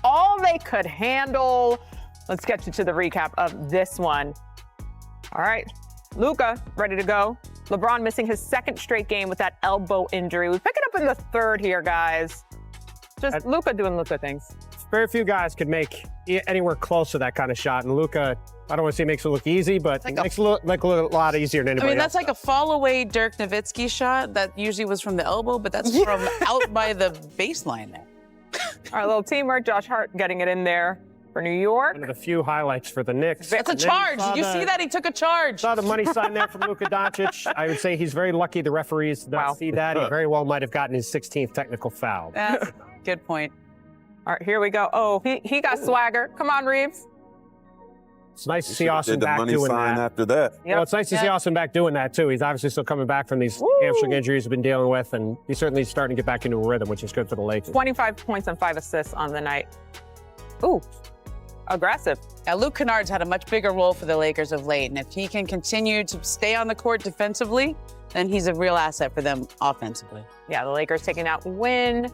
all they could handle. Let's get you to the recap of this one. All right, Luka ready to go. LeBron missing his second straight game with that elbow injury. We pick it up in the third here, guys. Just Luka doing Luka things. Very few guys could make anywhere close to that kind of shot. And Luka, I don't want to say makes it look easy, but it makes it look a lot easier than anybody else. That's like a fall-away Dirk Nowitzki shot that usually was from the elbow, but that's from out by the baseline there. All right, little teamwork. Josh Hart getting it in there for New York. One of the few highlights for the Knicks. That's a charge. You see that? He took a charge. Saw the money sign there from Luka Doncic. I would say he's very lucky the referees did not see that. He very well might have gotten his 16th technical foul. That's good point. All right, here we go. Oh, he got swagger. Come on, Reeves. It's nice to see Austin back doing that. After that. Yep. Well, it's nice to see Austin back doing that, too. He's obviously still coming back from these hamstring injuries he's been dealing with, and he's certainly starting to get back into a rhythm, which is good for the Lakers. 25 points and 5 assists on the night. Ooh, aggressive. Now, Luke Kennard's had a much bigger role for the Lakers of late, and if he can continue to stay on the court defensively, then he's a real asset for them offensively. Yeah, the Lakers taking that win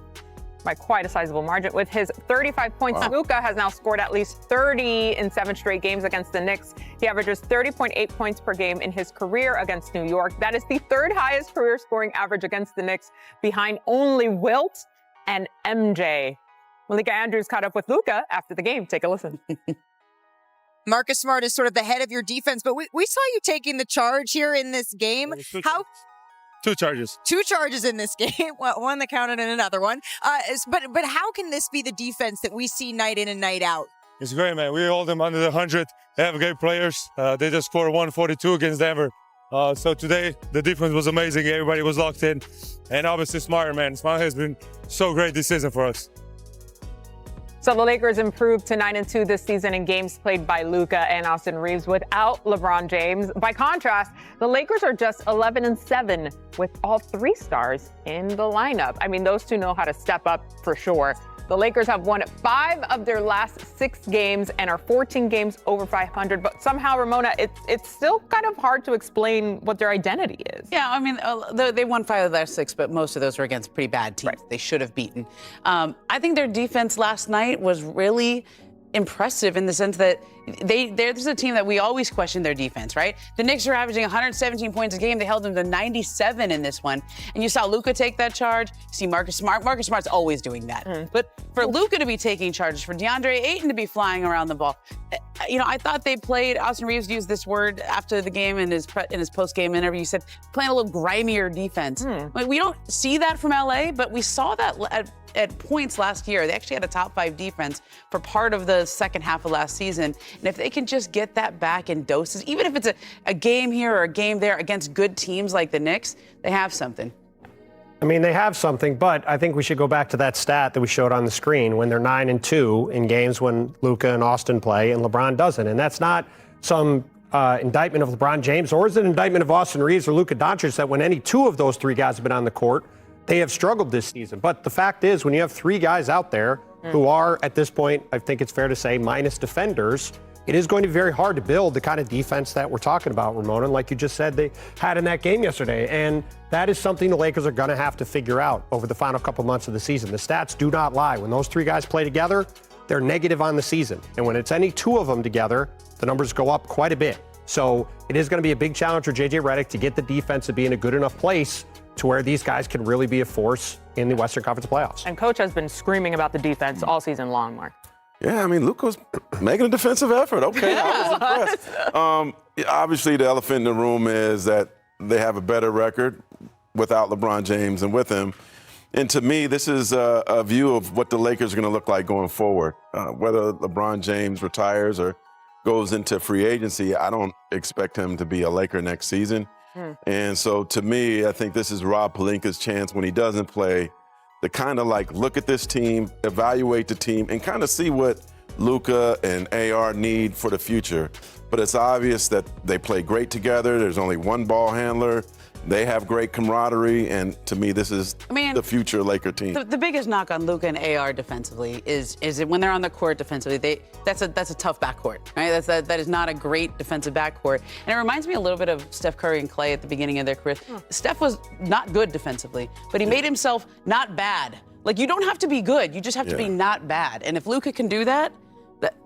by quite a sizable margin. With his 35 points, Luka has now scored at least 30 in 7 straight games against the Knicks. He averages 30.8 points per game in his career against New York. That is the 3rd highest career scoring average against the Knicks, behind only Wilt and MJ. Malika Andrews caught up with Luka after the game. Take a listen. Marcus Smart is sort of the head of your defense, but we saw you taking the charge here in this game. Two charges. 2 charges in this game, one that counted and another one. But how can this be the defense that we see night in and night out? It's great, man. We hold them under the 100. They have great players. They just scored 142 against Denver. So today, the defense was amazing. Everybody was locked in. And obviously Smart, man. Smart has been so great this season for us. So the Lakers improved to 9-2 this season in games played by Luka and Austin Reeves without LeBron James. By contrast, the Lakers are just 11-7 with all 3 stars in the lineup. I mean, those two know how to step up for sure. The Lakers have won 5 of their last 6 games and are 14 games over 500. But somehow, Ramona, it's still kind of hard to explain what their identity is. Yeah, I mean, they won 5 of their 6, but most of those were against pretty bad teams. They should have beaten. I think their defense last night was really impressive in the sense that there's a team that we always question their defense, right? The Knicks are averaging 117 points a game. They held them to 97 in this one. And you saw Luka take that charge. You see Marcus Smart. Marcus Smart's always doing that. But for Luka to be taking charges, for Deandre Ayton to be flying around the ball, I thought they played, Austin Reeves used this word after the game in his post-game interview. He said, playing a little grimier defense. Like, we don't see that from LA, but we saw that at points last year. They actually had a top 5 defense for part of the second half of last season. And if they can just get that back in doses, even if it's a game here or a game there against good teams like the Knicks, they have something. I mean, they have something, but I think we should go back to that stat that we showed on the screen when they're 9-2 in games when Luka and Austin play and LeBron doesn't. And that's not some indictment of LeBron James, or is it an indictment of Austin Reeves or Luka Doncic that when any 2 of those 3 guys have been on the court, they have struggled this season. But the fact is, when you have 3 guys out there who are, at this point, I think it's fair to say, minus defenders, it is going to be very hard to build the kind of defense that we're talking about, Ramona. And like you just said, they had in that game yesterday. And that is something the Lakers are going to have to figure out over the final couple months of the season. The stats do not lie. When those 3 guys play together, they're negative on the season. And when it's any 2 of them together, the numbers go up quite a bit. So it is going to be a big challenge for J.J. Redick to get the defense to be in a good enough place to where these guys can really be a force in the Western Conference playoffs. And Coach has been screaming about the defense all season long, Mark. Yeah, I mean, Luka was making a defensive effort. Okay, I was impressed. Obviously, the elephant in the room is that they have a better record without LeBron James and with him. And to me, this is a view of what the Lakers are going to look like going forward. Whether LeBron James retires or goes into free agency, I don't expect him to be a Laker next season. And so to me, I think this is Rob Pelinka's chance when he doesn't play to kind of like look at this team, evaluate the team, and kind of see what Luka and AR need for the future. But it's obvious that they play great together. There's only one ball handler. They have great camaraderie, and to me, this is the future Laker team. The biggest knock on Luka and AR defensively is that when they're on the court defensively, that's a tough backcourt, right? That is not a great defensive backcourt, and it reminds me a little bit of Steph Curry and Klay at the beginning of their career. Steph was not good defensively, but he made himself not bad Like, you don't have to be good. You just have to be not bad. And if Luka can do that,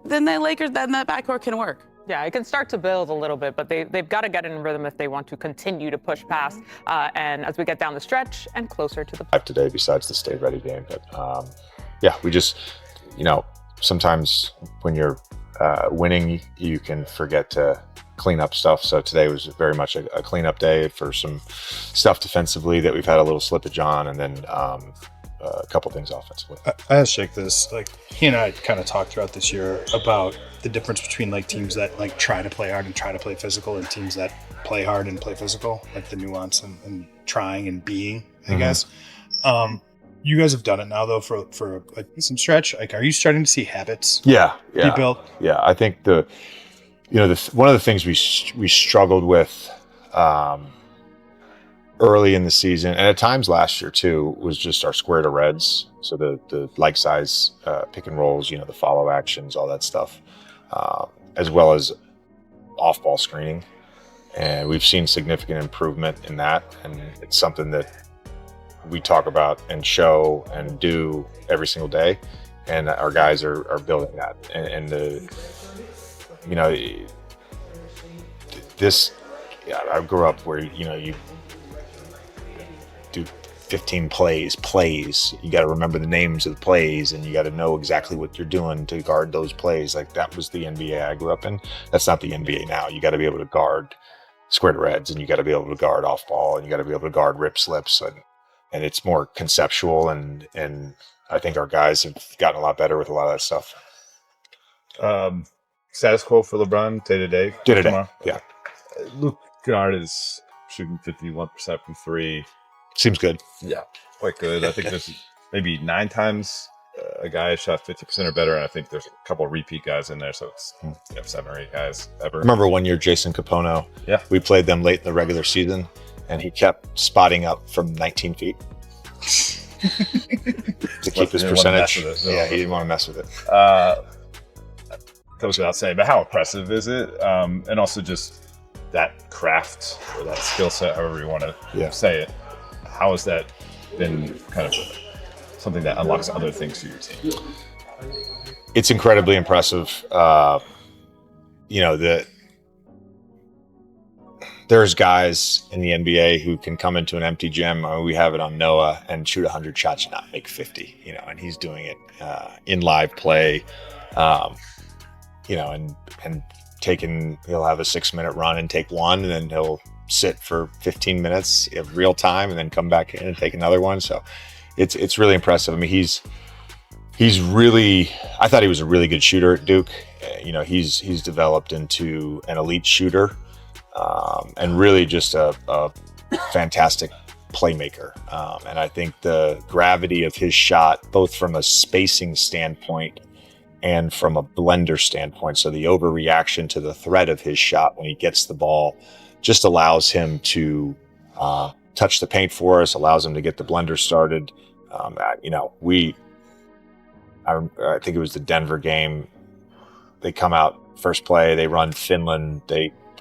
then that backcourt can work. Yeah, it can start to build a little bit, but they've got to get in rhythm if they want to continue to push past. And as we get down the stretch and closer to the today, besides the Stay Ready game, but we just, sometimes when you're winning, you can forget to clean up stuff. So today was very much a cleanup day for some stuff defensively that we've had a little slippage on, and then a couple things offensively. I asked Jake this, like, he and I kind of talked throughout this year about the difference between like teams that like try to play hard and try to play physical and teams that play hard and play physical, like the nuance and trying and being, I guess. You guys have done it now though for a decent stretch. Like, are you starting to see habits be built? Yeah, I think one of the things we struggled with early in the season, and at times last year too, was just our square to reds. So the like size pick and rolls, the follow actions, all that stuff, as well as off ball screening. And we've seen significant improvement in that, and it's something that we talk about and show and do every single day. And our guys are building that. And I grew up where you do 15 plays. You got to remember the names of the plays, and you got to know exactly what you're doing to guard those plays. Like, that was the NBA I grew up in. That's not the NBA now. You got to be able to guard square to reds, and you got to be able to guard off ball, and you got to be able to guard rip slips, and it's more conceptual. And I think our guys have gotten a lot better with a lot of that stuff. Status quo for LeBron day to day. Yeah. Luke Kennard is shooting 51% from three. Seems good. Yeah, quite good. I think there's maybe 9 times a guy shot 50% or better, and I think there's a couple of repeat guys in there, so it's 7 or 8 guys ever. Remember one year, Jason Capono? Yeah. We played them late in the regular season, and he kept spotting up from 19 feet to keep his percentage. Yeah, he didn't want to mess with it. That goes without saying, but how impressive is it? And also just that craft or that skill set, however you want to say it. How has that been kind of something that unlocks other things for your team? It's incredibly impressive. There's guys in the NBA who can come into an empty gym. We have it on Noah and shoot 100 shots and not make 50. And he's doing it in live play. And he'll have a 6-minute run and take one, and then he'll sit for 15 minutes of real time and then come back in and take another one. So it's really impressive. I mean, he's really, I thought he was a really good shooter at Duke. He's developed into an elite shooter, and really just a fantastic playmaker. And I think the gravity of his shot, both from a spacing standpoint and from a blender standpoint, so the overreaction to the threat of his shot when he gets the ball, just allows him to touch the paint for us, allows him to get the blender started. I think it was the Denver game. They come out first play, they run Finland.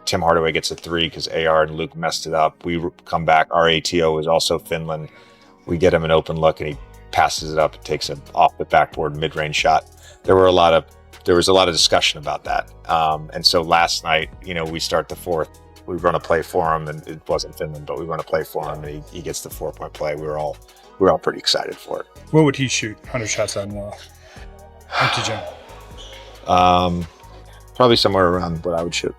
Tim Hardaway gets a 3 because AR and Luke messed it up. We come back. Our ATO is also Finland. We get him an open look, and he passes it up and takes an off the backboard mid-range shot. There was a lot of discussion about that. And so last night, we start the fourth. We run a play for him, and it wasn't Finland, but we run a play for him, and he gets the 4-point play. We were all pretty excited for it. What would he shoot 100 shots on empty gym? Probably somewhere around what I would shoot.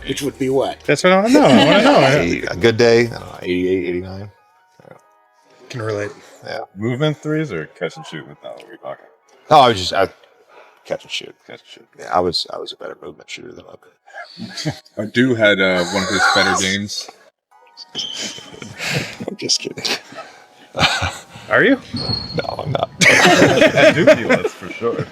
Which would be what? That's what I want to know. A good day, I don't know, 88, 89. Can relate. Yeah. Movement threes or catch and shoot with that? What are we talking? Oh, I catch and shoot. Yeah, I was a better movement shooter than Luke. Adu had one of his better games. I'm just kidding. Are you? No, I'm not. Adu was for sure.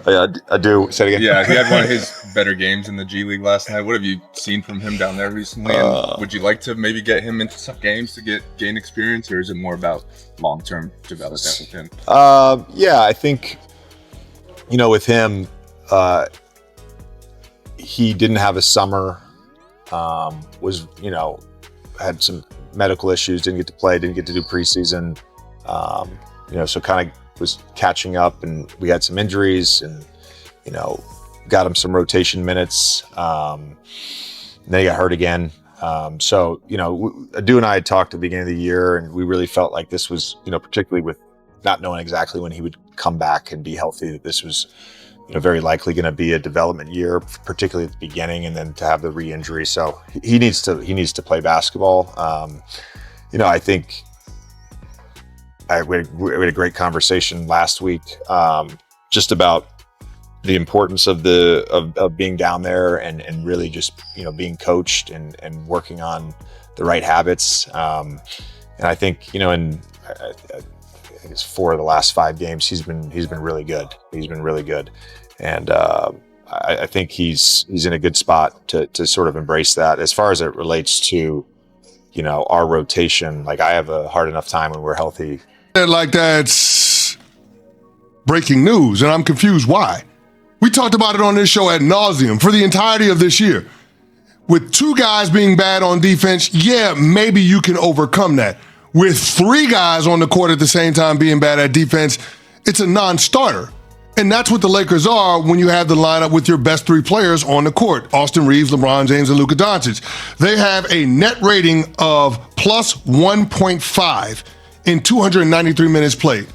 Yeah, I do. Say it again. Yeah, he had one of his better games in the G League last night. What have you seen from him down there recently? And would you like to maybe get him into some games to gain experience, or is it more about long-term development with him? Yeah, I think, with him, he didn't have a summer, had some medical issues, didn't get to play, didn't get to do preseason. So kind of was catching up, and we had some injuries, and got him some rotation minutes. And then he got hurt again. Adu and I had talked at the beginning of the year, and we really felt like this was, particularly with not knowing exactly when he would come back and be healthy, that this was very likely going to be a development year, particularly at the beginning, and then to have the re-injury. So he needs to play basketball. I think we had a great conversation last week, just about the importance of being down there and really just being coached and working on the right habits. And I think I think it's 4 of the last 5 games he's been really good. He's been really good, and I think he's in a good spot to sort of embrace that. As far as it relates to our rotation, like I have a hard enough time when we're healthy. Like that's breaking news, and I'm confused why. We talked about it on this show ad nauseum for the entirety of this year. With 2 guys being bad on defense, yeah, maybe you can overcome that. With 3 guys on the court at the same time being bad at defense, it's a non-starter. And that's what the Lakers are when you have the lineup with your best 3 players on the court, Austin Reeves, LeBron James, and Luka Doncic. They have a net rating of plus 1.5 in 293 minutes played.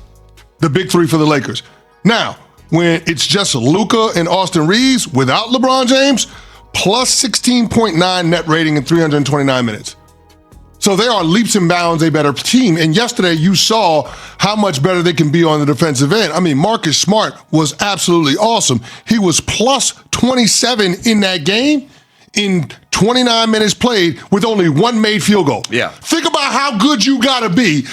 The big 3 for the Lakers. Now, when it's just Luka and Austin Reeves without LeBron James, plus 16.9 net rating in 329 minutes. So they are leaps and bounds a better team. And yesterday you saw how much better they can be on the defensive end. I mean, Marcus Smart was absolutely awesome. He was plus 27 in that game in 29 minutes played with only 1 made field goal. Yeah. Think about how good you got to be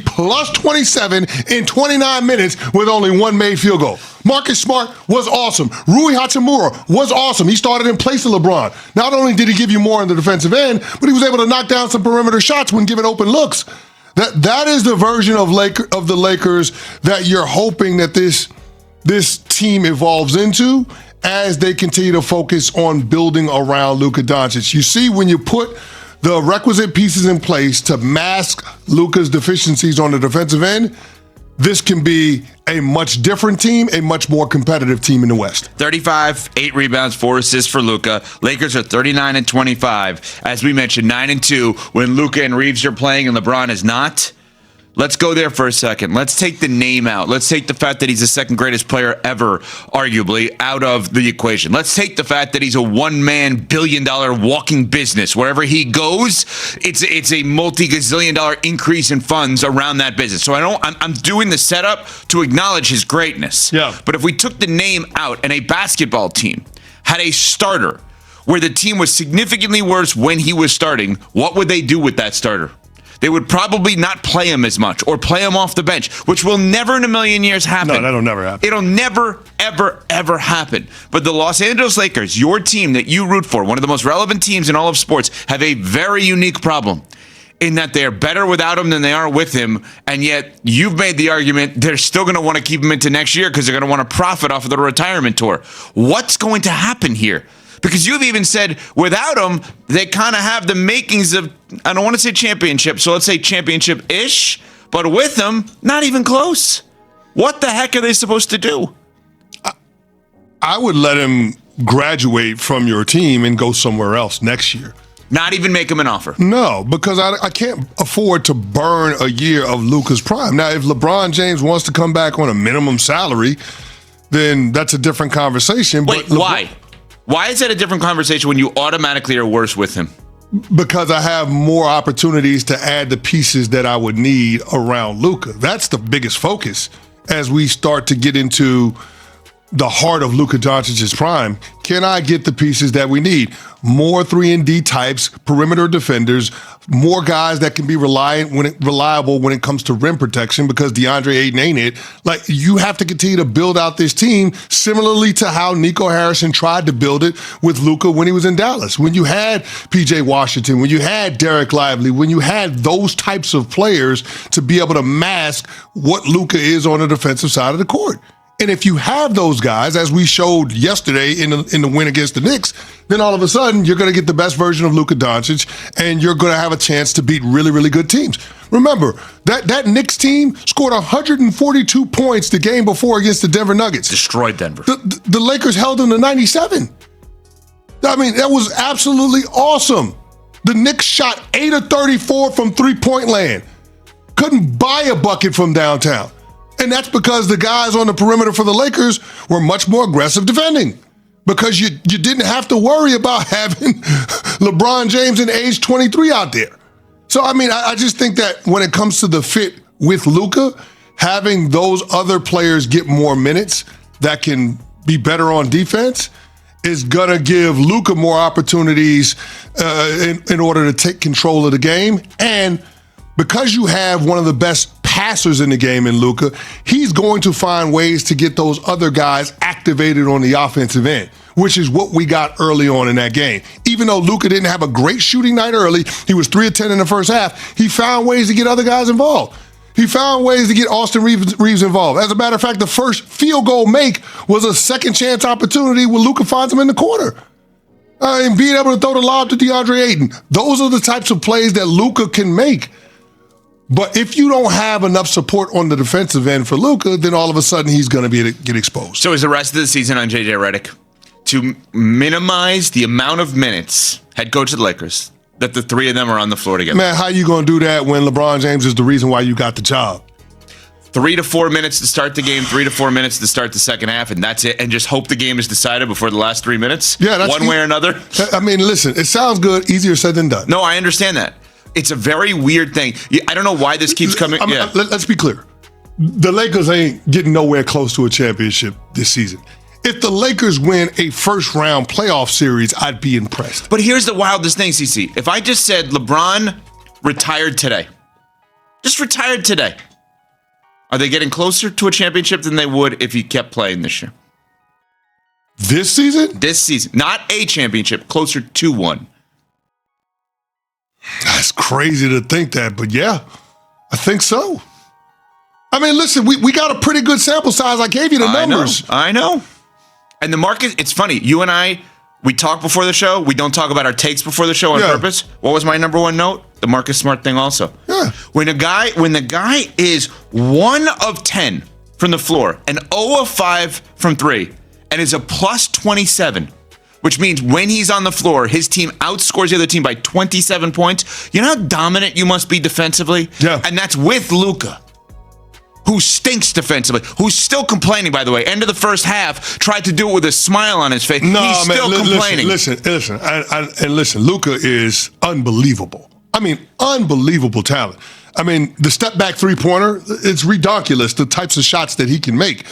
plus 27 in 29 minutes with only 1 made field goal. Marcus Smart was awesome. Rui Hachimura was awesome. He started in place of LeBron. Not only did he give you more on the defensive end, but he was able to knock down some perimeter shots when given open looks. That is the version of the Lakers that you're hoping that this team evolves into as they continue to focus on building around Luka Doncic. You see, when you put the requisite pieces in place to mask Luka's deficiencies on the defensive end, this can be a much different team, a much more competitive team in the West. 35, 8 rebounds, 4 assists for Luka. Lakers are 39-25. As we mentioned, 9-2 when Luka and Reeves are playing and LeBron is not. Let's go there for a second. Let's take the name out. Let's take the fact that he's the second greatest player ever, arguably, out of the equation. Let's take the fact that he's a one-man billion-dollar walking business. Wherever he goes, it's a multi-gazillion-dollar increase in funds around that business. So I'm doing the setup to acknowledge his greatness. Yeah. But if we took the name out and a basketball team had a starter where the team was significantly worse when he was starting, what would they do with that starter? They would probably not play him as much or play him off the bench, which will never in a million years happen. No, that'll never happen. It'll never, ever, ever happen. But the Los Angeles Lakers, your team that you root for, one of the most relevant teams in all of sports, have a very unique problem in that they're better without him than they are with him. And yet you've made the argument they're still going to want to keep him into next year because they're going to want to profit off of the retirement tour. What's going to happen here? Because you've even said without him, they kind of have the makings of, I don't want to say championship, so let's say championship-ish, but with him, not even close. What the heck are they supposed to do? I would let him graduate from your team and go somewhere else next year. Not even make him an offer? No, because I can't afford to burn a year of Luka's prime. Now, if LeBron James wants to come back on a minimum salary, then that's a different conversation. Wait, but why? Why is that a different conversation when you automatically are worse with him? Because I have more opportunities to add the pieces that I would need around Luka. That's the biggest focus as we start to get into the heart of Luka Doncic's prime. Can I get the pieces that we need? More 3-and-D types, perimeter defenders, more guys that can be reliable when it comes to rim protection because Deandre Ayton ain't it. Like, you have to continue to build out this team similarly to how Nico Harrison tried to build it with Luka when he was in Dallas. When you had PJ Washington, when you had Derek Lively, when you had those types of players to be able to mask what Luka is on the defensive side of the court. And if you have those guys, as we showed yesterday in the win against the Knicks, then all of a sudden you're going to get the best version of Luka Doncic, and you're going to have a chance to beat really, really good teams. Remember, that Knicks team scored 142 points the game before against the Denver Nuggets. Destroyed Denver. The Lakers held them to 97. I mean, that was absolutely awesome. The Knicks shot 8 of 34 from three-point land. Couldn't buy a bucket from downtown. And that's because the guys on the perimeter for the Lakers were much more aggressive defending, because you didn't have to worry about having LeBron James and age 23 out there. So, I mean, I just think that when it comes to the fit with Luka, having those other players get more minutes that can be better on defense is going to give Luka more opportunities in order to take control of the game. And because you have one of the best passers in the game in Luka, he's going to find ways to get those other guys activated on the offensive end, which is what we got early on in that game. Even though Luka didn't have a great shooting night early, he was 3 of 10 in the first half, he found ways to get other guys involved. He found ways to get Austin Reeves involved. As a matter of fact, the first field goal make was a second chance opportunity when Luka finds him in the corner. And being able to throw the lob to Deandre Ayton. Those are the types of plays that Luka can make. But if you don't have enough support on the defensive end for Luka, then all of a sudden he's going to get exposed. So is the rest of the season on J.J. Redick to minimize the amount of minutes, head coach of the Lakers, that the three of them are on the floor together? Man, how you going to do that when LeBron James is the reason why you got the job? 3 to 4 minutes to start the game, 3 to 4 minutes to start the second half, and that's it. And just hope the game is decided before the last 3 minutes? Yeah, that's one way or another? I mean, listen, it sounds good, easier said than done. No, I understand that. It's a very weird thing. I don't know why this keeps coming. Let's be clear. The Lakers ain't getting nowhere close to a championship this season. If the Lakers win a first-round playoff series, I'd be impressed. But here's the wildest thing, CC. If I just said LeBron retired today, just retired today, are they getting closer to a championship than they would if he kept playing this year? This season? This season. Not a championship, closer to one. That's crazy to think that, but yeah, I think so. I mean, listen, we got a pretty good sample size. I gave you the numbers. I know. And the market, it's funny. You and I, we talk before the show. We don't talk about our takes before the show on purpose. What was my number one note? The Marcus Smart thing also. Yeah. When the guy is 1 of 10 from the floor and 0 of 5 from 3 and is a plus 27, which means when he's on the floor, his team outscores the other team by 27 points. You know how dominant you must be defensively? Yeah. And that's with Luka, who stinks defensively, who's still complaining, by the way. End of the first half, tried to do it with a smile on his face. No, he's still complaining. Listen, Luka is unbelievable. I mean, unbelievable talent. I mean, the step-back three-pointer, it's redonkulous, the types of shots that he can make.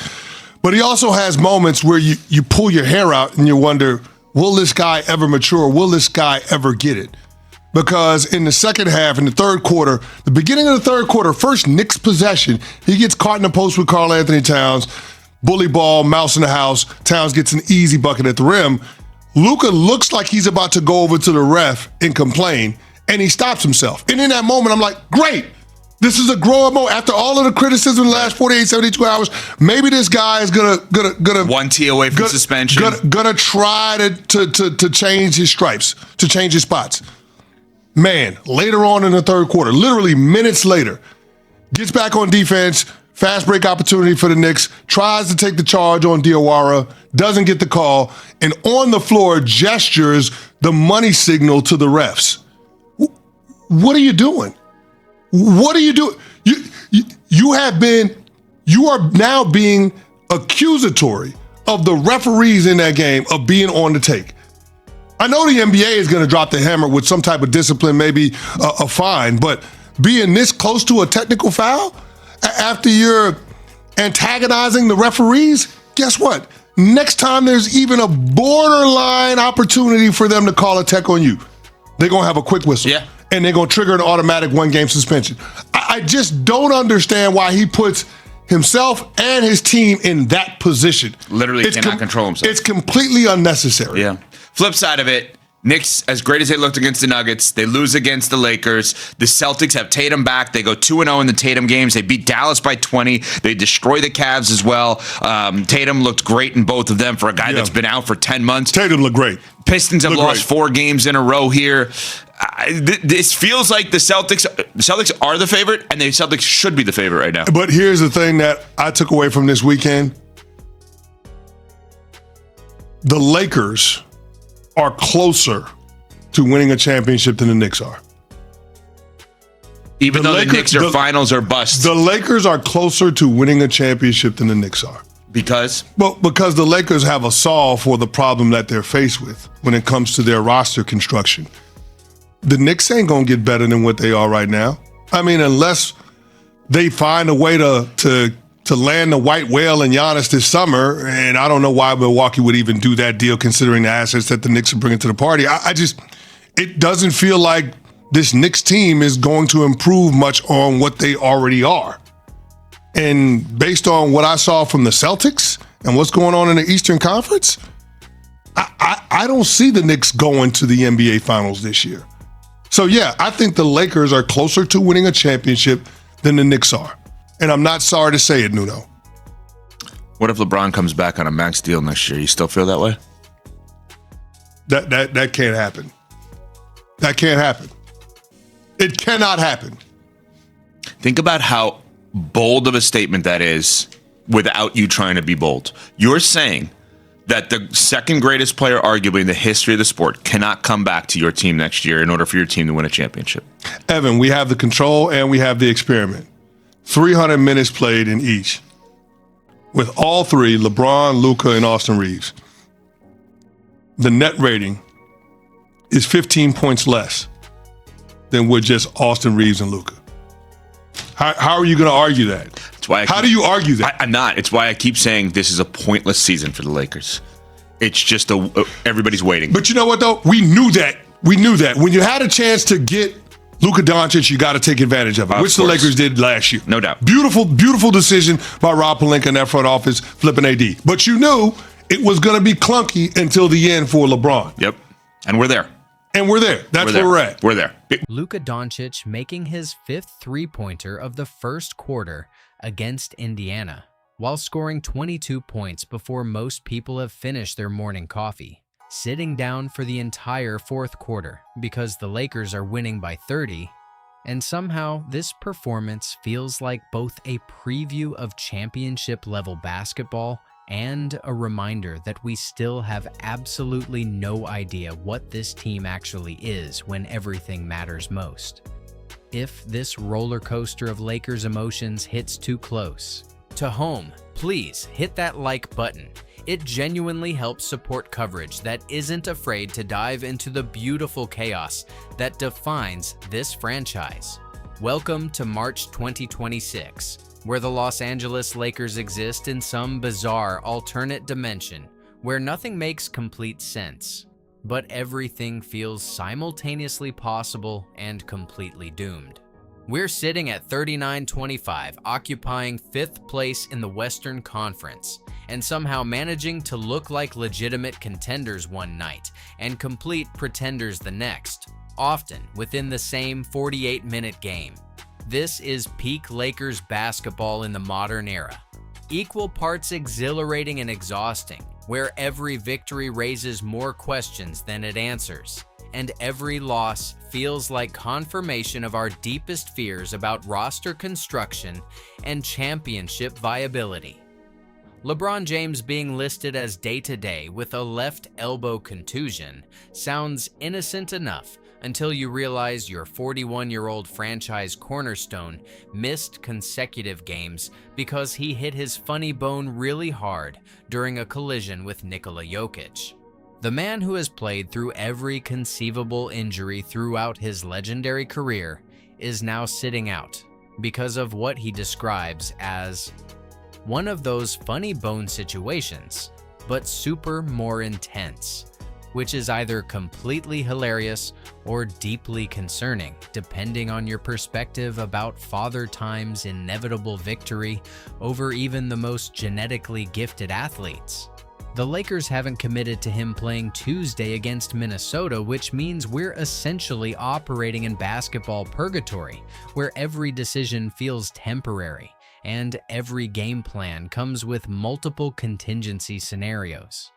But he also has moments where you pull your hair out and you wonder, will this guy ever mature? Will this guy ever get it? Because in the second half, in the third quarter, the beginning of the third quarter, first Knicks possession, he gets caught in the post with Karl Anthony Towns, bully ball, mouse in the house. Towns gets an easy bucket at the rim. Luka looks like he's about to go over to the ref and complain, and he stops himself. And in that moment, I'm like, great. This is a grow-up moment. After all of the criticism in the last 48, 72 hours, maybe this guy is gonna 1 T away from suspension. Gonna try to change his stripes, to change his spots. Man, later on in the third quarter, literally minutes later, gets back on defense, fast break opportunity for the Knicks, tries to take the charge on Diawara, doesn't get the call, and on the floor gestures the money signal to the refs. What are you doing? What are you doing? You are now being accusatory of the referees in that game of being on the take. I know the NBA is going to drop the hammer with some type of discipline, maybe a fine, but being this close to a technical foul after you're antagonizing the referees, guess what? Next time there's even a borderline opportunity for them to call a tech on you, they're going to have a quick whistle. Yeah. And they're going to trigger an automatic 1-game suspension. I just don't understand why he puts himself and his team in that position. Literally cannot control himself. It's completely unnecessary. Yeah. Flip side of it, Knicks, as great as they looked against the Nuggets, they lose against the Lakers. The Celtics have Tatum back. They go 2-0 in the Tatum games. They beat Dallas by 20. They destroy the Cavs as well. Tatum looked great in both of them for a guy that's been out for 10 months. Tatum looked great. Pistons have lost 4 games in a row here. This feels like the Celtics are the favorite, and the Celtics should be the favorite right now. But here's the thing that I took away from this weekend. The Lakers are closer to winning a championship than the Knicks are. Even though the Knicks are finals or bust. The Lakers are closer to winning a championship than the Knicks are. Because? Well, because the Lakers have a solve for the problem that they're faced with when it comes to their roster construction. The Knicks ain't going to get better than what they are right now. I mean, unless they find a way to land the white whale in Giannis this summer, and I don't know why Milwaukee would even do that deal considering the assets that the Knicks are bringing to the party. It doesn't feel like this Knicks team is going to improve much on what they already are. And based on what I saw from the Celtics and what's going on in the Eastern Conference, I don't see the Knicks going to the NBA Finals this year. So, yeah, I think the Lakers are closer to winning a championship than the Knicks are. And I'm not sorry to say it, Nuno. What if LeBron comes back on a max deal next year? You still feel that way? That can't happen. That can't happen. It cannot happen. Think about how bold of a statement that is without you trying to be bold. You're saying that the second greatest player, arguably in the history of the sport, cannot come back to your team next year in order for your team to win a championship. Evan, we have the control and we have the experiment. 300 minutes played in each. With all three, LeBron, Luka, and Austin Reeves. The net rating is 15 points less than with just Austin Reeves and Luka. How are you going to argue that? That's why How do you argue that? I'm not. It's why I keep saying this is a pointless season for the Lakers. It's just everybody's waiting. But you know what, though? We knew that. When you had a chance to get Luka Doncic, you got to take advantage of it, which the Lakers did last year. No doubt. Beautiful, beautiful decision by Rob Pelinka and that front office flipping AD. But you knew it was going to be clunky until the end for LeBron. Yep. And we're there. That's where we're at. We're there. Luka Doncic making his 5th three-pointer of the first quarter against Indiana, while scoring 22 points before most people have finished their morning coffee, sitting down for the entire fourth quarter because the Lakers are winning by 30, and somehow this performance feels like both a preview of championship-level basketball and a reminder that we still have absolutely no idea what this team actually is when everything matters most. If this roller coaster of Lakers emotions hits too close to home, please hit that like button. It genuinely helps support coverage that isn't afraid to dive into the beautiful chaos that defines this franchise. Welcome to March 2026. Where the Los Angeles Lakers exist in some bizarre alternate dimension where nothing makes complete sense, but everything feels simultaneously possible and completely doomed. We're sitting at 39-25, occupying 5th place in the Western Conference, and somehow managing to look like legitimate contenders one night and complete pretenders the next, often within the same 48-minute game. This is peak Lakers basketball in the modern era. Equal parts exhilarating and exhausting, where every victory raises more questions than it answers, and every loss feels like confirmation of our deepest fears about roster construction and championship viability. LeBron James being listed as day-to-day with a left elbow contusion sounds innocent enough until you realize your 41-year-old franchise cornerstone missed consecutive games because he hit his funny bone really hard during a collision with Nikola Jokic. The man who has played through every conceivable injury throughout his legendary career is now sitting out because of what he describes as one of those funny bone situations, but super more intense, which is either completely hilarious or deeply concerning, depending on your perspective about Father Time's inevitable victory over even the most genetically gifted athletes. The Lakers haven't committed to him playing Tuesday against Minnesota, which means we're essentially operating in basketball purgatory, where every decision feels temporary, and every game plan comes with multiple contingency scenarios.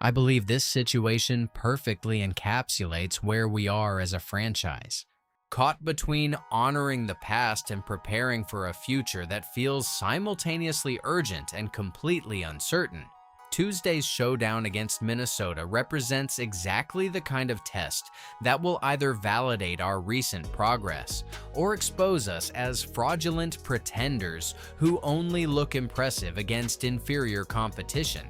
I believe this situation perfectly encapsulates where we are as a franchise. Caught between honoring the past and preparing for a future that feels simultaneously urgent and completely uncertain, Tuesday's showdown against Minnesota represents exactly the kind of test that will either validate our recent progress or expose us as fraudulent pretenders who only look impressive against inferior competition.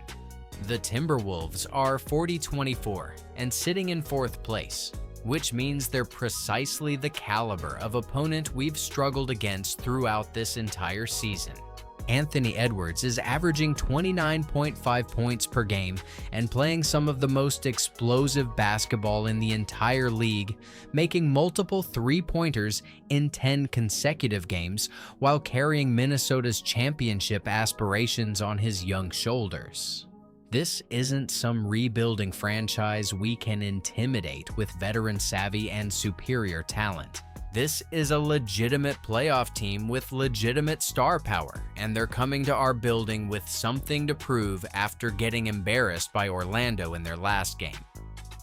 The Timberwolves are 40-24 and sitting in 4th place, which means they're precisely the caliber of opponent we've struggled against throughout this entire season. Anthony Edwards is averaging 29.5 points per game and playing some of the most explosive basketball in the entire league, making multiple three-pointers in 10 consecutive games while carrying Minnesota's championship aspirations on his young shoulders. This isn't some rebuilding franchise we can intimidate with veteran savvy and superior talent. This is a legitimate playoff team with legitimate star power, and they're coming to our building with something to prove after getting embarrassed by Orlando in their last game.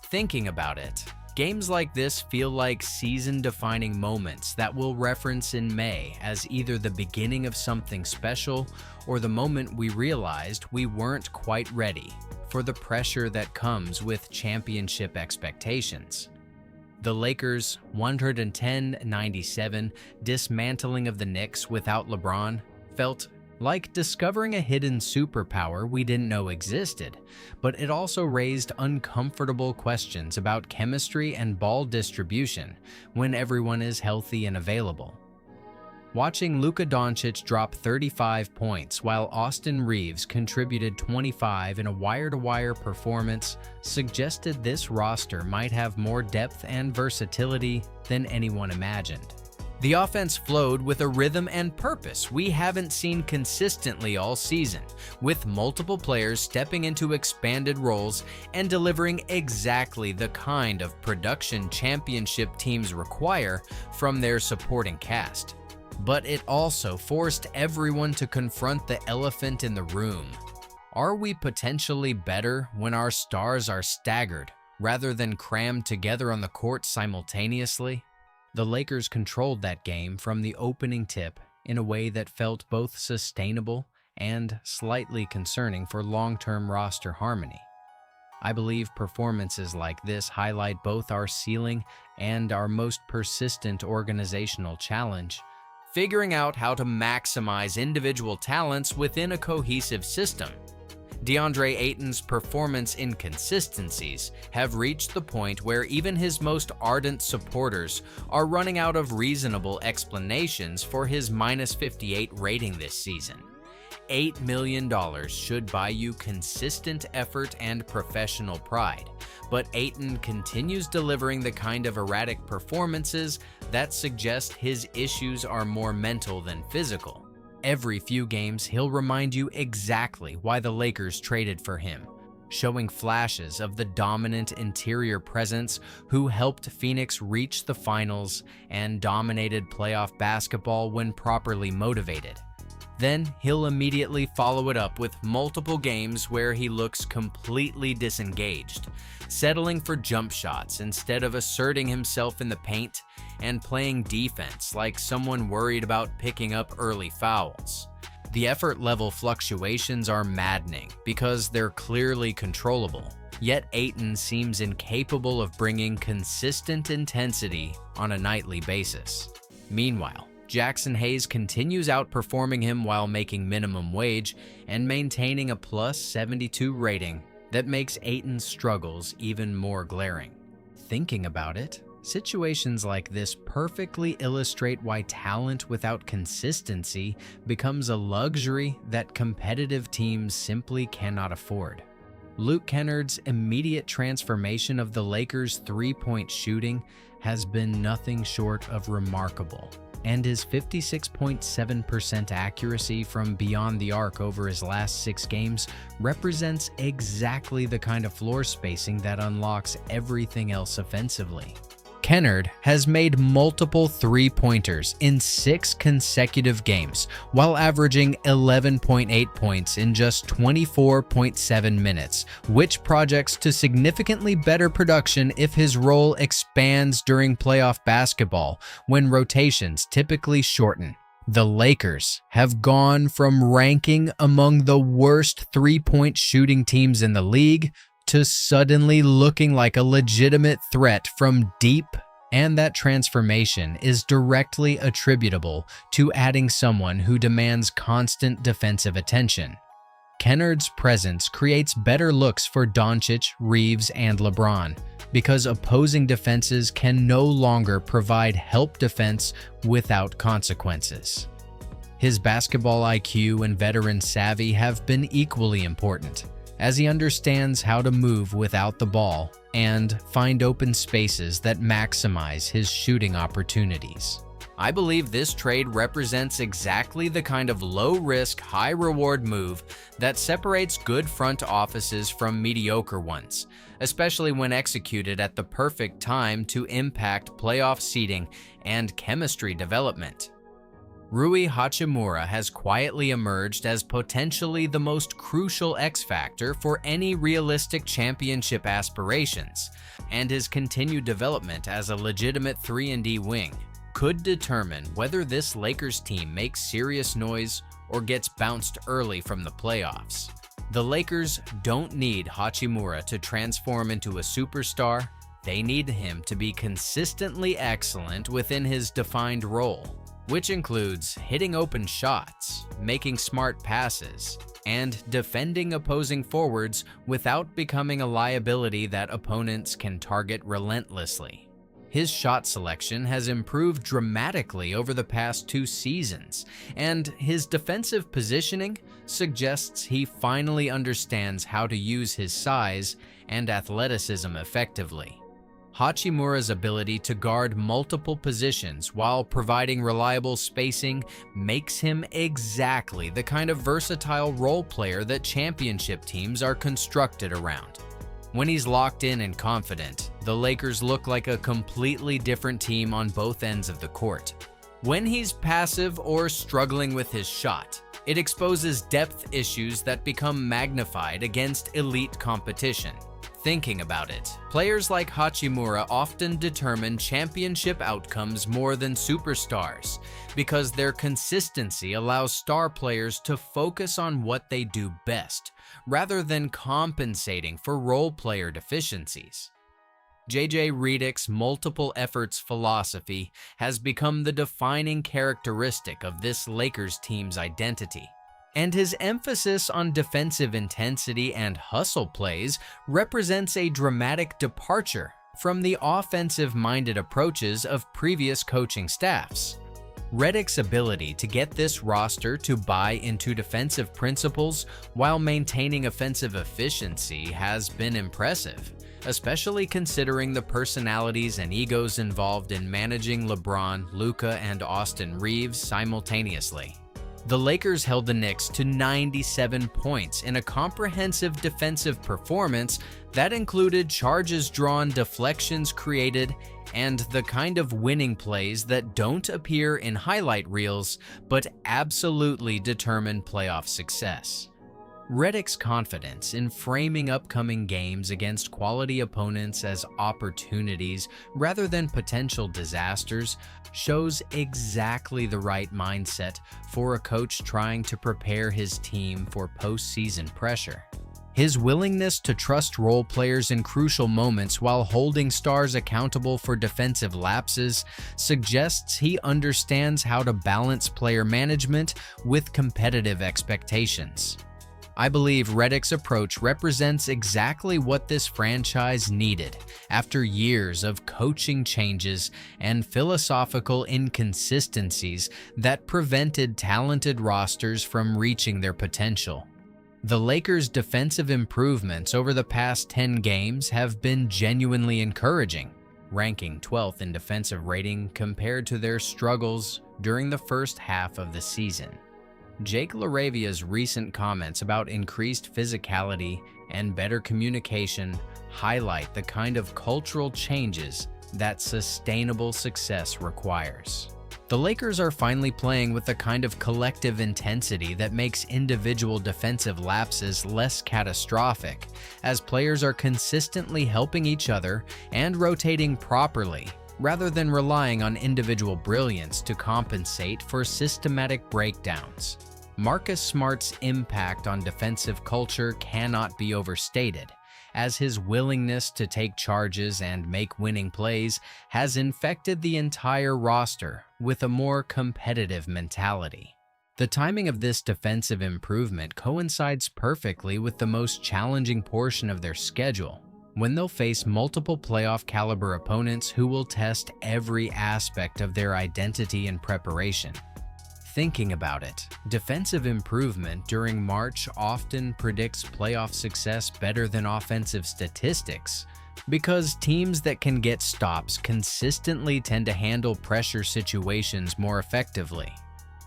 Thinking about it, games like this feel like season-defining moments that we'll reference in May as either the beginning of something special or the moment we realized we weren't quite ready for the pressure that comes with championship expectations. The Lakers' 110-97 dismantling of the Knicks without LeBron felt like discovering a hidden superpower we didn't know existed, but it also raised uncomfortable questions about chemistry and ball distribution when everyone is healthy and available. Watching Luka Doncic drop 35 points while Austin Reeves contributed 25 in a wire-to-wire performance suggested this roster might have more depth and versatility than anyone imagined. The offense flowed with a rhythm and purpose we haven't seen consistently all season, with multiple players stepping into expanded roles and delivering exactly the kind of production championship teams require from their supporting cast. But it also forced everyone to confront the elephant in the room. Are we potentially better when our stars are staggered rather than crammed together on the court simultaneously? The Lakers controlled that game from the opening tip in a way that felt both sustainable and slightly concerning for long-term roster harmony. I believe performances like this highlight both our ceiling and our most persistent organizational challenge, figuring out how to maximize individual talents within a cohesive system. Deandre Ayton's performance inconsistencies have reached the point where even his most ardent supporters are running out of reasonable explanations for his -58 rating this season. $8 million should buy you consistent effort and professional pride, but Ayton continues delivering the kind of erratic performances that suggest his issues are more mental than physical. Every few games, he'll remind you exactly why the Lakers traded for him, showing flashes of the dominant interior presence who helped Phoenix reach the finals and dominated playoff basketball when properly motivated. Then he'll immediately follow it up with multiple games where he looks completely disengaged, settling for jump shots instead of asserting himself in the paint and playing defense like someone worried about picking up early fouls. The effort level fluctuations are maddening because they're clearly controllable, yet Ayton seems incapable of bringing consistent intensity on a nightly basis. Meanwhile, Jackson Hayes continues outperforming him while making minimum wage and maintaining a +72 rating that makes Ayton's struggles even more glaring. Thinking about it, situations like this perfectly illustrate why talent without consistency becomes a luxury that competitive teams simply cannot afford. Luke Kennard's immediate transformation of the Lakers' three-point shooting has been nothing short of remarkable. and his 56.7% accuracy from beyond the arc over his last 6 games represents exactly the kind of floor spacing that unlocks everything else offensively. Kennard has made multiple three-pointers in 6 consecutive games, while averaging 11.8 points in just 24.7 minutes, which projects to significantly better production if his role expands during playoff basketball, when rotations typically shorten. The Lakers have gone from ranking among the worst three-point shooting teams in the league to suddenly looking like a legitimate threat from deep, and that transformation is directly attributable to adding someone who demands constant defensive attention. Kennard's presence creates better looks for Doncic, Reeves, and LeBron, because opposing defenses can no longer provide help defense without consequences. His basketball IQ and veteran savvy have been equally important, as he understands how to move without the ball and find open spaces that maximize his shooting opportunities. I believe this trade represents exactly the kind of low-risk, high-reward move that separates good front offices from mediocre ones, especially when executed at the perfect time to impact playoff seeding and chemistry development. Rui Hachimura has quietly emerged as potentially the most crucial X-factor for any realistic championship aspirations, and his continued development as a legitimate 3-and-D wing could determine whether this Lakers team makes serious noise or gets bounced early from the playoffs. The Lakers don't need Hachimura to transform into a superstar. They need him to be consistently excellent within his defined role, which includes hitting open shots, making smart passes, and defending opposing forwards without becoming a liability that opponents can target relentlessly. His shot selection has improved dramatically over the past 2 seasons, and his defensive positioning suggests he finally understands how to use his size and athleticism effectively. Hachimura's ability to guard multiple positions while providing reliable spacing makes him exactly the kind of versatile role player that championship teams are constructed around. When he's locked in and confident, the Lakers look like a completely different team on both ends of the court. When he's passive or struggling with his shot, it exposes depth issues that become magnified against elite competition. Thinking about it, players like Hachimura often determine championship outcomes more than superstars, because their consistency allows star players to focus on what they do best, rather than compensating for role player deficiencies. JJ Redick's multiple efforts philosophy has become the defining characteristic of this Lakers team's identity. And his emphasis on defensive intensity and hustle plays represents a dramatic departure from the offensive-minded approaches of previous coaching staffs. Redick's ability to get this roster to buy into defensive principles while maintaining offensive efficiency has been impressive, especially considering the personalities and egos involved in managing LeBron, Luka, and Austin Reeves simultaneously. The Lakers held the Knicks to 97 points in a comprehensive defensive performance that included charges drawn, deflections created, and the kind of winning plays that don't appear in highlight reels but absolutely determine playoff success. Redick's confidence in framing upcoming games against quality opponents as opportunities rather than potential disasters shows exactly the right mindset for a coach trying to prepare his team for postseason pressure. His willingness to trust role players in crucial moments while holding stars accountable for defensive lapses suggests he understands how to balance player management with competitive expectations. I believe Redick's approach represents exactly what this franchise needed after years of coaching changes and philosophical inconsistencies that prevented talented rosters from reaching their potential. The Lakers' defensive improvements over the past 10 games have been genuinely encouraging, ranking 12th in defensive rating compared to their struggles during the first half of the season. Jake LaRavia's recent comments about increased physicality and better communication highlight the kind of cultural changes that sustainable success requires. The Lakers are finally playing with the kind of collective intensity that makes individual defensive lapses less catastrophic, as players are consistently helping each other and rotating properly, rather than relying on individual brilliance to compensate for systematic breakdowns. Marcus Smart's impact on defensive culture cannot be overstated, as his willingness to take charges and make winning plays has infected the entire roster with a more competitive mentality. The timing of this defensive improvement coincides perfectly with the most challenging portion of their schedule, when they'll face multiple playoff-caliber opponents who will test every aspect of their identity and preparation. Thinking about it, defensive improvement during March often predicts playoff success better than offensive statistics, because teams that can get stops consistently tend to handle pressure situations more effectively.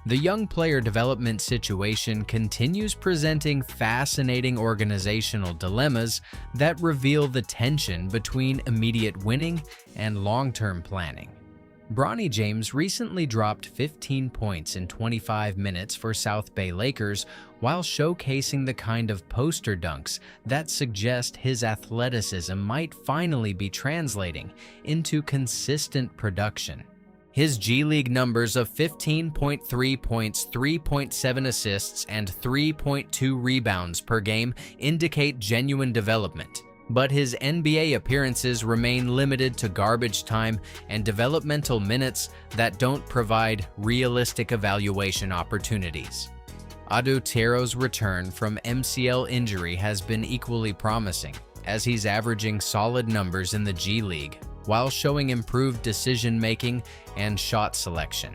The young player development situation continues presenting fascinating organizational dilemmas that reveal the tension between immediate winning and long-term planning. Bronny James recently dropped 15 points in 25 minutes for South Bay Lakers while showcasing the kind of poster dunks that suggest his athleticism might finally be translating into consistent production. His G League numbers of 15.3 points, 3.7 assists, and 3.2 rebounds per game indicate genuine development. But his NBA appearances remain limited to garbage time and developmental minutes that don't provide realistic evaluation opportunities. Ado Tero's return from MCL injury has been equally promising, as he's averaging solid numbers in the G League, while showing improved decision-making and shot selection.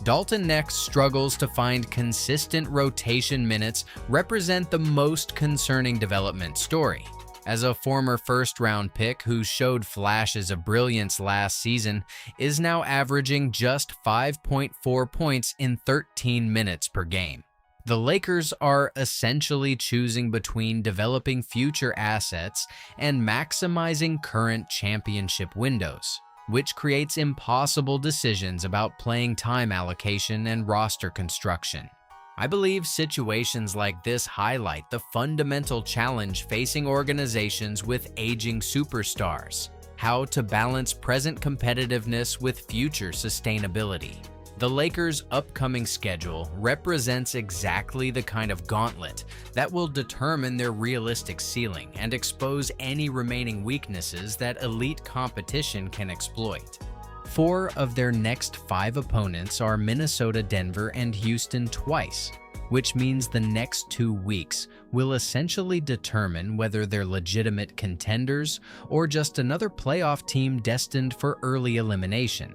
Dalton Neck's struggles to find consistent rotation minutes represent the most concerning development story. As a former first-round pick who showed flashes of brilliance last season, is now averaging just 5.4 points in 13 minutes per game. The Lakers are essentially choosing between developing future assets and maximizing current championship windows, which creates impossible decisions about playing time allocation and roster construction. I believe situations like this highlight the fundamental challenge facing organizations with aging superstars: how to balance present competitiveness with future sustainability. The Lakers' upcoming schedule represents exactly the kind of gauntlet that will determine their realistic ceiling and expose any remaining weaknesses that elite competition can exploit. 4 of their next 5 opponents are Minnesota, Denver, and Houston twice, which means the next 2 weeks will essentially determine whether they're legitimate contenders or just another playoff team destined for early elimination.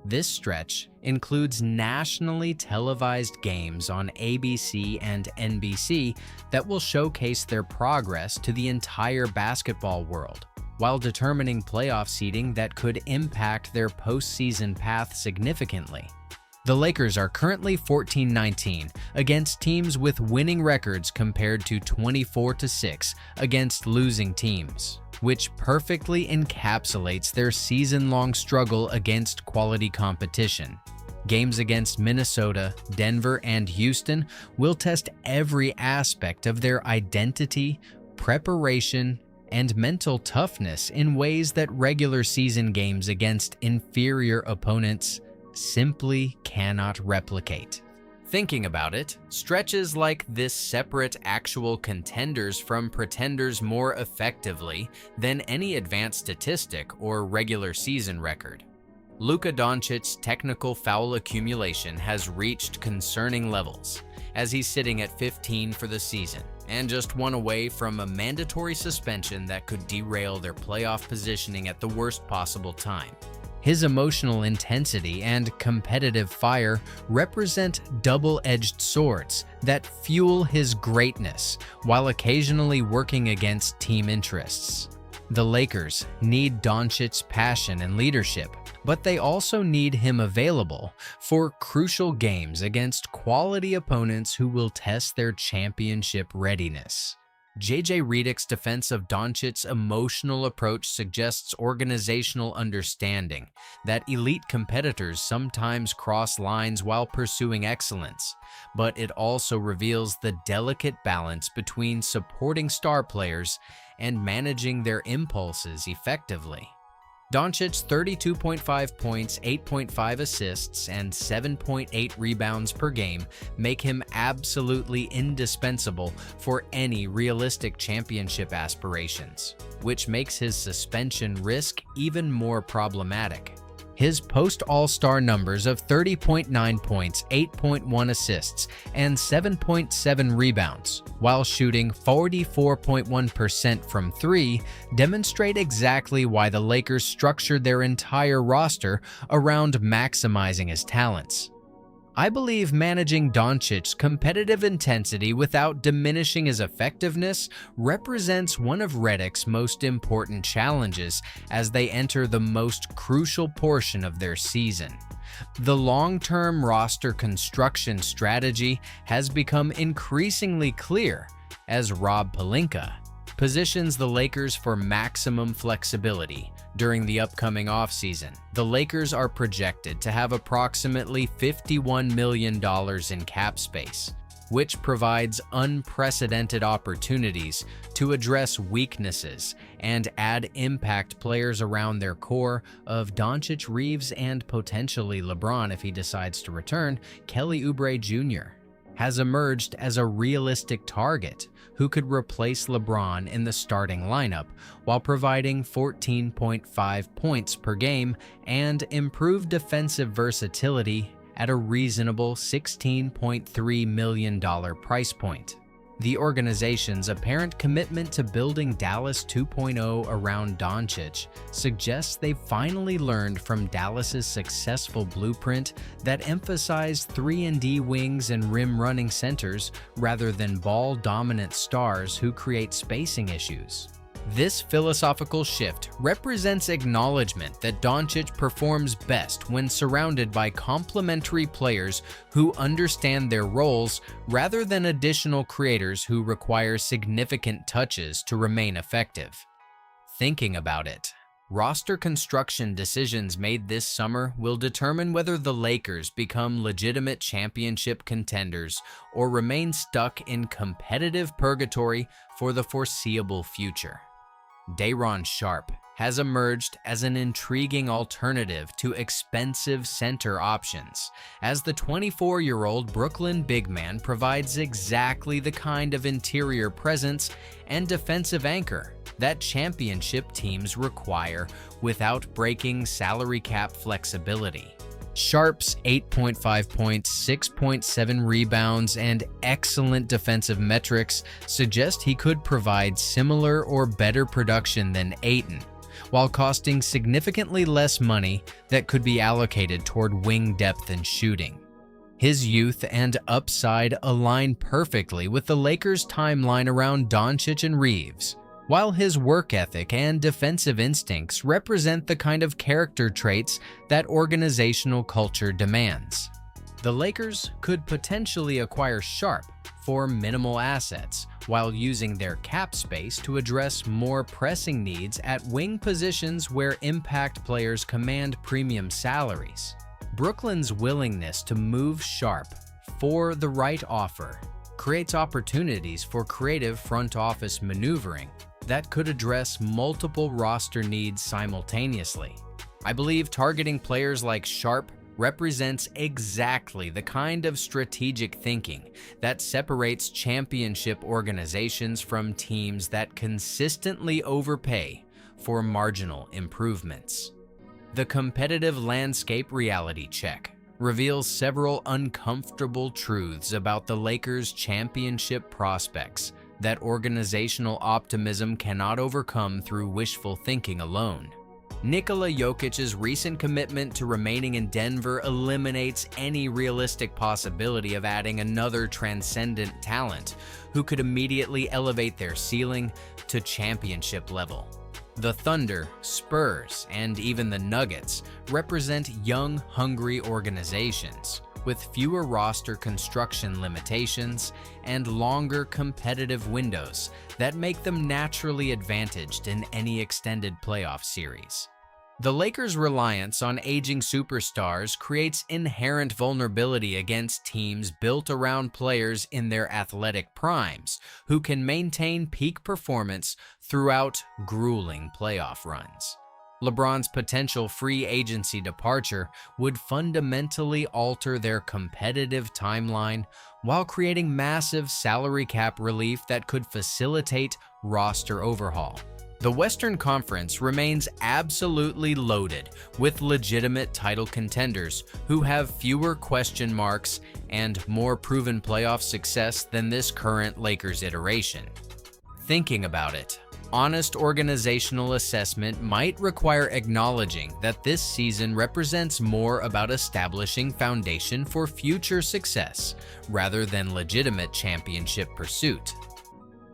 This stretch includes nationally televised games on ABC and NBC that will showcase their progress to the entire basketball world, while determining playoff seeding that could impact their postseason path significantly. The Lakers are currently 14-19 against teams with winning records compared to 24-6 against losing teams, which perfectly encapsulates their season-long struggle against quality competition. Games against Minnesota, Denver, and Houston will test every aspect of their identity, preparation, and mental toughness in ways that regular season games against inferior opponents simply cannot replicate. Thinking about it, stretches like this separate actual contenders from pretenders more effectively than any advanced statistic or regular season record. Luka Doncic's technical foul accumulation has reached concerning levels, as he's sitting at 15 for the season, and just 1 away from a mandatory suspension that could derail their playoff positioning at the worst possible time. His emotional intensity and competitive fire represent double-edged swords that fuel his greatness while occasionally working against team interests. The Lakers need Doncic's passion and leadership, but they also need him available for crucial games against quality opponents who will test their championship readiness. JJ Redick's defense of Doncic's emotional approach suggests organizational understanding, that elite competitors sometimes cross lines while pursuing excellence, but it also reveals the delicate balance between supporting star players and managing their impulses effectively. Doncic's 32.5 points, 8.5 assists, and 7.8 rebounds per game make him absolutely indispensable for any realistic championship aspirations, which makes his suspension risk even more problematic. His post-All-Star numbers of 30.9 points, 8.1 assists, and 7.7 rebounds, while shooting 44.1% from three, demonstrate exactly why the Lakers structured their entire roster around maximizing his talents. I believe managing Doncic's competitive intensity without diminishing his effectiveness represents one of Redick's most important challenges as they enter the most crucial portion of their season. The long-term roster construction strategy has become increasingly clear as Rob Pelinka positions the Lakers for maximum flexibility. During the upcoming offseason, the Lakers are projected to have approximately $51 million in cap space, which provides unprecedented opportunities to address weaknesses and add impact players around their core of Doncic, Reeves, and potentially LeBron if he decides to return. Kelly Oubre Jr. has emerged as a realistic target who could replace LeBron in the starting lineup while providing 14.5 points per game and improved defensive versatility at a reasonable $16.3 million price point. The organization's apparent commitment to building Dallas 2.0 around Doncic suggests they've finally learned from Dallas's successful blueprint that emphasized 3-and-D wings and rim-running centers rather than ball-dominant stars who create spacing issues. This philosophical shift represents acknowledgement that Doncic performs best when surrounded by complementary players who understand their roles rather than additional creators who require significant touches to remain effective. Thinking about it, roster construction decisions made this summer will determine whether the Lakers become legitimate championship contenders or remain stuck in competitive purgatory for the foreseeable future. Day'Ron Sharpe has emerged as an intriguing alternative to expensive center options, as the 24-year-old Brooklyn big man provides exactly the kind of interior presence and defensive anchor that championship teams require without breaking salary cap flexibility. Sharpe's 8.5 points, 6.7 rebounds, and excellent defensive metrics suggest he could provide similar or better production than Ayton, while costing significantly less money that could be allocated toward wing depth and shooting. His youth and upside align perfectly with the Lakers' timeline around Doncic and Reeves, while his work ethic and defensive instincts represent the kind of character traits that organizational culture demands. The Lakers could potentially acquire Sharpe for minimal assets while using their cap space to address more pressing needs at wing positions where impact players command premium salaries. Brooklyn's willingness to move Sharpe for the right offer creates opportunities for creative front office maneuvering that could address multiple roster needs simultaneously. I believe targeting players like Sharpe represents exactly the kind of strategic thinking that separates championship organizations from teams that consistently overpay for marginal improvements. The competitive landscape reality check reveals several uncomfortable truths about the Lakers' championship prospects that organizational optimism cannot overcome through wishful thinking alone. Nikola Jokic's recent commitment to remaining in Denver eliminates any realistic possibility of adding another transcendent talent who could immediately elevate their ceiling to championship level. The Thunder, Spurs, and even the Nuggets represent young, hungry organizations with fewer roster construction limitations and longer competitive windows that make them naturally advantaged in any extended playoff series. The Lakers' reliance on aging superstars creates inherent vulnerability against teams built around players in their athletic primes who can maintain peak performance throughout grueling playoff runs. LeBron's potential free agency departure would fundamentally alter their competitive timeline while creating massive salary cap relief that could facilitate roster overhaul. The Western Conference remains absolutely loaded with legitimate title contenders who have fewer question marks and more proven playoff success than this current Lakers iteration. Thinking about it, honest organizational assessment might require acknowledging that this season represents more about establishing foundation for future success rather than legitimate championship pursuit.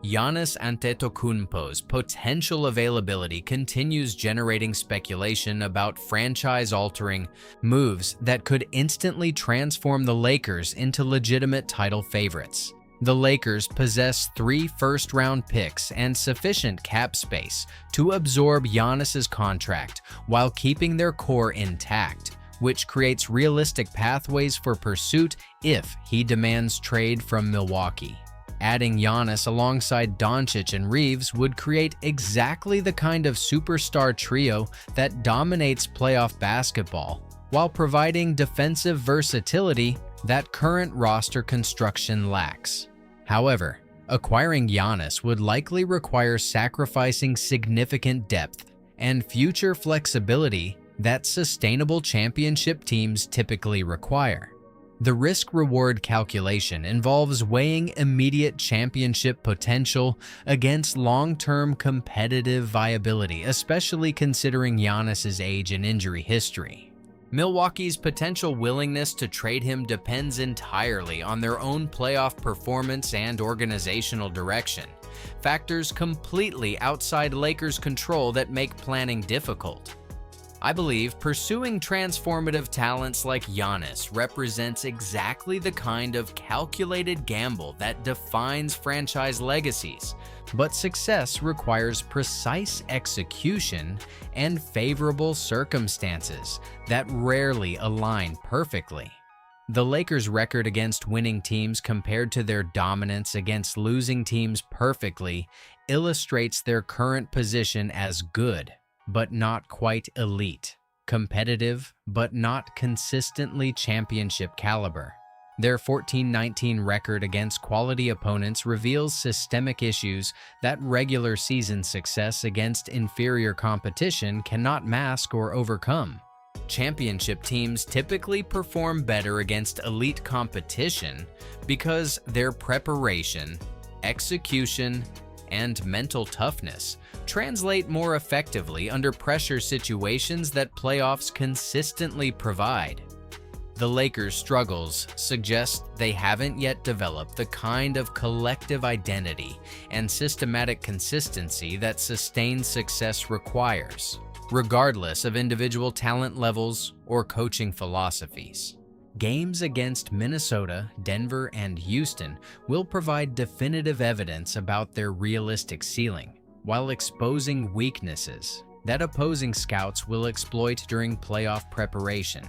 Giannis Antetokounmpo's potential availability continues generating speculation about franchise-altering moves that could instantly transform the Lakers into legitimate title favorites. The Lakers possess 3 first-round picks and sufficient cap space to absorb Giannis's contract while keeping their core intact, which creates realistic pathways for pursuit if he demands trade from Milwaukee. Adding Giannis alongside Doncic and Reeves would create exactly the kind of superstar trio that dominates playoff basketball, while providing defensive versatility that current roster construction lacks. However, acquiring Giannis would likely require sacrificing significant depth and future flexibility that sustainable championship teams typically require. The risk-reward calculation involves weighing immediate championship potential against long-term competitive viability, especially considering Giannis's age and injury history. Milwaukee's potential willingness to trade him depends entirely on their own playoff performance and organizational direction, factors completely outside Lakers' control that make planning difficult. I believe pursuing transformative talents like Giannis represents exactly the kind of calculated gamble that defines franchise legacies, but success requires precise execution and favorable circumstances that rarely align perfectly. The Lakers' record against winning teams compared to their dominance against losing teams perfectly illustrates their current position as good, but not quite elite, competitive, but not consistently championship caliber. Their 14-19 record against quality opponents reveals systemic issues that regular season success against inferior competition cannot mask or overcome. Championship teams typically perform better against elite competition because their preparation, execution, and mental toughness translate more effectively under pressure situations that playoffs consistently provide. The Lakers' struggles suggest they haven't yet developed the kind of collective identity and systematic consistency that sustained success requires, regardless of individual talent levels or coaching philosophies. Games against Minnesota, Denver, and Houston will provide definitive evidence about their realistic ceiling, while exposing weaknesses that opposing scouts will exploit during playoff preparation.